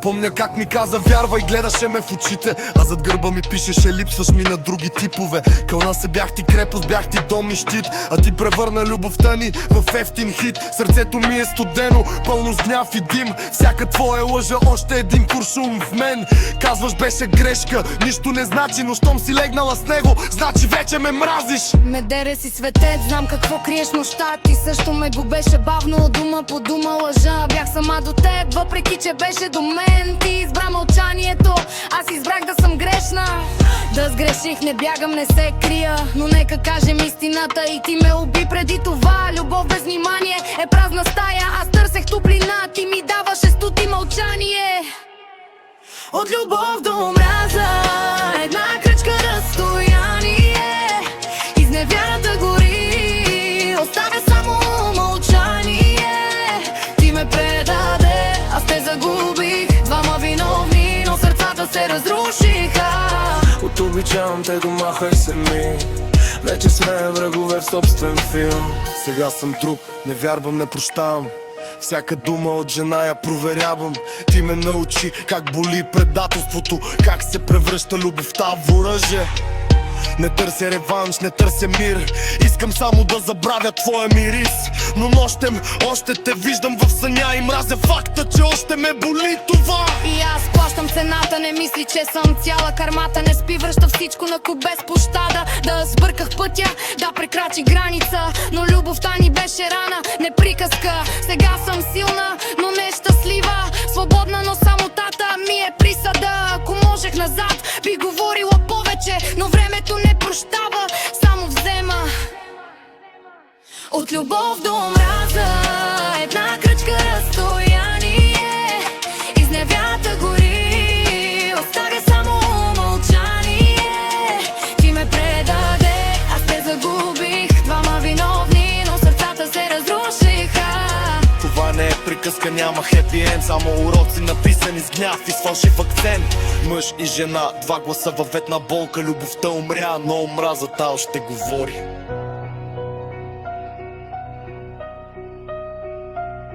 Помня как ми каза вярвай, гледаше ме в очите, а зад гърба ми пишеше липсваш ми на други типове. Кълна се бях ти крепост, бях ти дом и щит, а ти превърна любовта ни в ефтин хит. Сърцето ми е студено, пълно с гняв и дим. Всяка твоя лъжа, още един куршум в мен. Казваш беше грешка, нищо не значи, но щом си легнала с него, значи вече ме мразиш. Ме дере си светец, знам какво криеш нощта. Ти също ме губеше бавно, дума по дума лъжа. Бях сама до теб, въпреки че беше до мен. Ти избра мълчанието, аз избрах да съм грешна. Да сгреших, не бягам, не се крия, но нека кажем истината. И ти ме уби преди това. Любов без внимание е празна стая. Аз търсех топлина, ти ми даваше студ и мълчание. От любов до омраза, една крачка разстояние. Изневярата гори, оставя само мълчание. Ти ме предаде, аз те загубих. Двама виновни, но сърцата се разрушиха. От обичавам те домахай се ми. Вече сме врагове в собствен филм. Сега съм друг, не вярвам, не прощавам. Всяка дума от жена я проверявам. Ти ме научи как боли предателството, как се превръща любовта в оръжие. Не търся реванш, не търся мир. Искам само да забравя твоя мирис. Но нощем още те виждам в съня и мразя факта, че още ме боли това. И аз плащам цената, не мисли, че съм цяла. Кармата не спи, връща всичко на куп без пощада. Да сбърках пътя, да прекрачи граница, но любовта ни беше рана, не приказка. Сега съм силна, но не щастлива. Свободна, но самотата ми е присъда. Ако можех назад, би говорила повече, но времето не прощава, само взема. От любов до омраза, една крачка разстояние. Изневята гори, оставя само мълчание. Ти ме предаде, аз те загубих. Двама виновни, но сърцата се разрушиха. Това не е приказка, няма хепи енд, само уроци написани с гняв и с фалшив акцент. Мъж и жена, два гласа във ветна болка. Любовта умря, но омразата още говори.